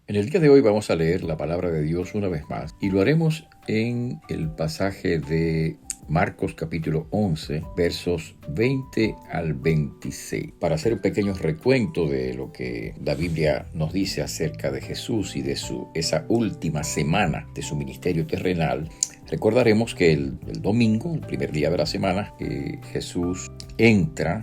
En el día de hoy vamos a leer la palabra de Dios una vez más y lo haremos en el pasaje de Marcos capítulo 11, versos 20 al 26. Para hacer un pequeño recuento de lo que la Biblia nos dice acerca de Jesús y de esa última semana de su ministerio terrenal, recordaremos que el domingo, el primer día de la semana, Jesús entra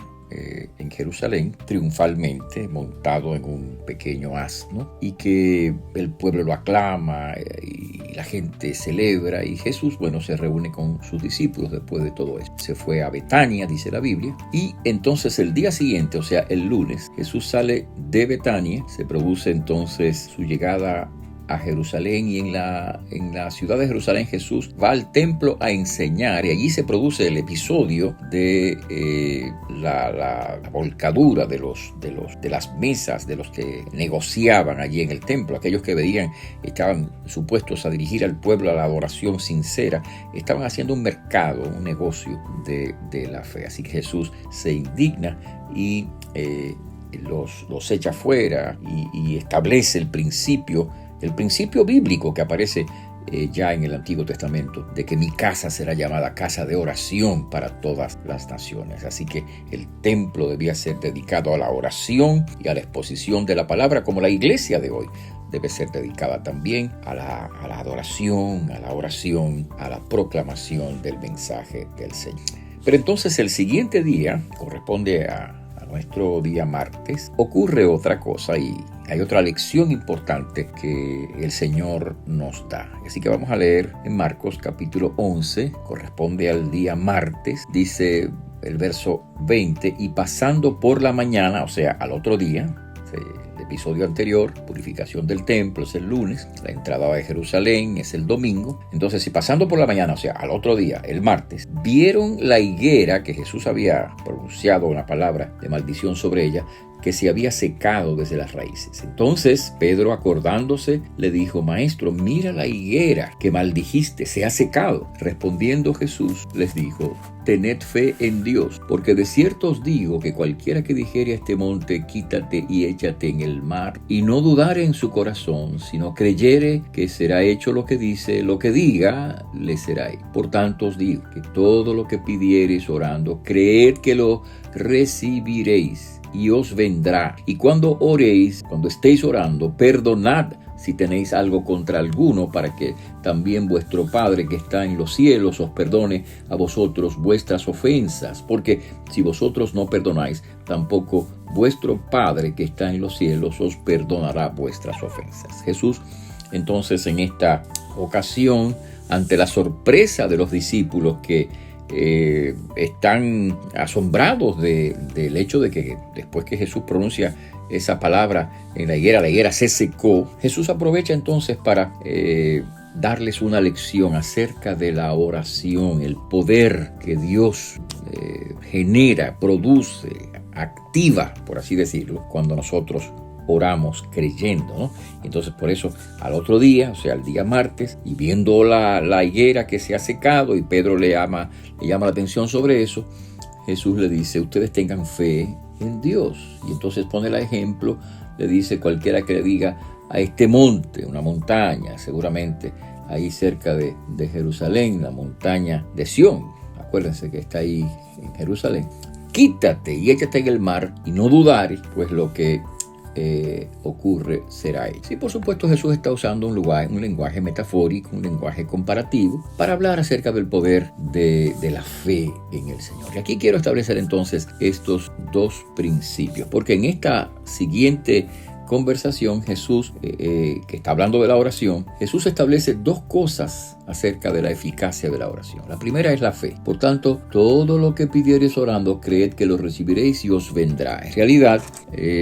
en Jerusalén triunfalmente montado en un pequeño asno y que el pueblo lo aclama y la gente celebra y Jesús, se reúne con sus discípulos después de todo esto. Se fue a Betania, dice la Biblia, y entonces el día siguiente, o sea el lunes, Jesús sale de Betania, se produce entonces su llegada a Jerusalén y en la ciudad de Jerusalén Jesús va al templo a enseñar y allí se produce el episodio de la volcadura de las mesas de los que negociaban allí en el templo. Aquellos que estaban supuestos a dirigir al pueblo a la adoración sincera, estaban haciendo un mercado, un negocio de la fe. Así que Jesús se indigna y los echa fuera y establece el principio bíblico que aparece ya en el Antiguo Testamento, de que mi casa será llamada casa de oración para todas las naciones. Así que el templo debía ser dedicado a la oración y a la exposición de la palabra, como la iglesia de hoy debe ser dedicada también a la adoración, a la oración, a la proclamación del mensaje del Señor. Pero entonces el siguiente día corresponde a nuestro día martes, ocurre otra cosa y hay otra lección importante que el Señor nos da. Así que vamos a leer en Marcos capítulo 11, corresponde al día martes, dice el verso 20, y pasando por la mañana, o sea, al otro día, el episodio anterior, purificación del templo, es el lunes, la entrada de Jerusalén es el domingo. Entonces, si pasando por la mañana, o sea, al otro día, el martes, vieron la higuera que Jesús había pronunciado una palabra de maldición sobre ella, que se había secado desde las raíces. Entonces Pedro, acordándose, le dijo: Maestro, mira la higuera que maldijiste, se ha secado. Respondiendo Jesús les dijo: Tened fe en Dios, porque de cierto os digo que cualquiera que dijere a este monte, quítate y échate en el mar, y no dudare en su corazón, sino creyere que será hecho lo que dice, lo que diga, le será hecho. Por tanto os digo que todo lo que pidiereis orando, creed que lo recibiréis y os vendrá. Y cuando oréis, cuando estéis orando, perdonad si tenéis algo contra alguno, para que también vuestro Padre que está en los cielos os perdone a vosotros vuestras ofensas. Porque si vosotros no perdonáis, tampoco vuestro Padre que está en los cielos os perdonará vuestras ofensas. Jesús, entonces, en esta ocasión, ante la sorpresa de los discípulos que están asombrados del hecho de que después que Jesús pronuncia esa palabra en la higuera se secó, Jesús aprovecha entonces para darles una lección acerca de la oración, el poder que Dios genera, produce, activa, por así decirlo, cuando nosotros oramos creyendo, ¿no? Entonces, por eso, al otro día, o sea, el día martes, y viendo la higuera que se ha secado, y Pedro le llama la atención sobre eso, Jesús le dice: ustedes tengan fe en Dios. Y entonces pone el ejemplo, le dice: cualquiera que le diga a este monte, una montaña, seguramente ahí cerca de Jerusalén, la montaña de Sión, acuérdense que está ahí en Jerusalén, quítate y échate en el mar, y no dudares, pues lo que ocurre será hecho. Sí, por supuesto, Jesús está usando un lenguaje metafórico, un lenguaje comparativo, para hablar acerca del poder de la fe en el Señor. Y aquí quiero establecer entonces estos dos principios, porque en esta siguiente conversación, Jesús, que está hablando de la oración, Jesús establece dos cosas acerca de la eficacia de la oración. La primera es la fe. Por tanto, todo lo que pidiereis orando, creed que lo recibiréis y os vendrá. En realidad,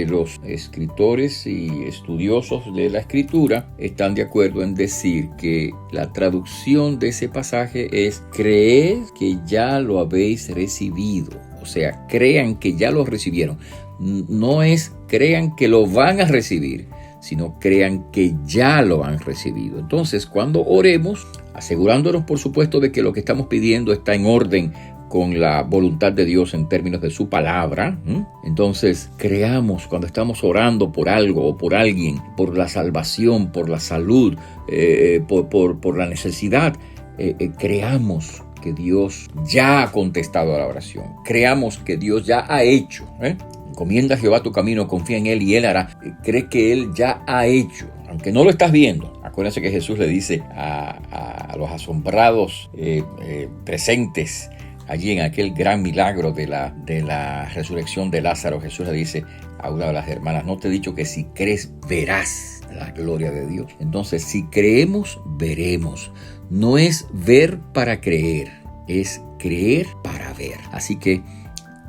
los escritores y estudiosos de la Escritura están de acuerdo en decir que la traducción de ese pasaje es: creed que ya lo habéis recibido. O sea, crean que ya lo recibieron. No es crean que lo van a recibir, sino crean que ya lo han recibido. Entonces, cuando oremos, asegurándonos, por supuesto, de que lo que estamos pidiendo está en orden con la voluntad de Dios en términos de su palabra, entonces creamos cuando estamos orando por algo o por alguien, por la salvación, por la salud, por la necesidad, creamos que Dios ya ha contestado a la oración. Creamos que Dios ya ha hecho. Encomienda a Jehová tu camino, confía en Él y Él hará. Cree que Él ya ha hecho, aunque no lo estás viendo. Acuérdense que Jesús le dice a los asombrados presentes allí en aquel gran milagro de la resurrección de Lázaro. Jesús le dice a una de las hermanas: no te he dicho que si crees verás la gloria de Dios. Entonces, si creemos, veremos. No es ver para creer, es creer para ver. Así que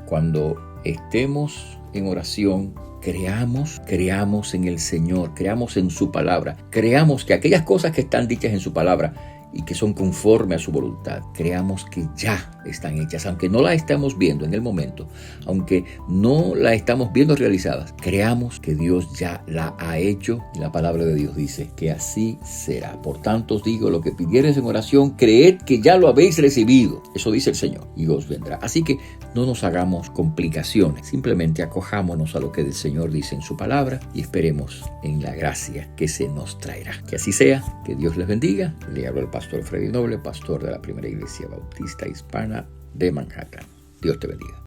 cuando estemos en oración, creamos en el Señor, creamos en su palabra, creamos que aquellas cosas que están dichas en su palabra y que son conforme a su voluntad, creamos que ya están hechas, aunque no las estamos viendo en el momento, aunque no las estamos viendo realizadas, creamos que Dios ya la ha hecho y la palabra de Dios dice que así será. Por tanto os digo, lo que pidiereis en oración, creed que ya lo habéis recibido. Eso dice el Señor y os vendrá. Así que no nos hagamos complicaciones, simplemente acojámonos a lo que el Señor dice en su palabra y esperemos en la gracia que se nos traerá. Que así sea, que Dios les bendiga. Le hablo el pastor Freddy Noble, pastor de la Primera Iglesia Bautista Hispana de Manhattan. Dios te bendiga.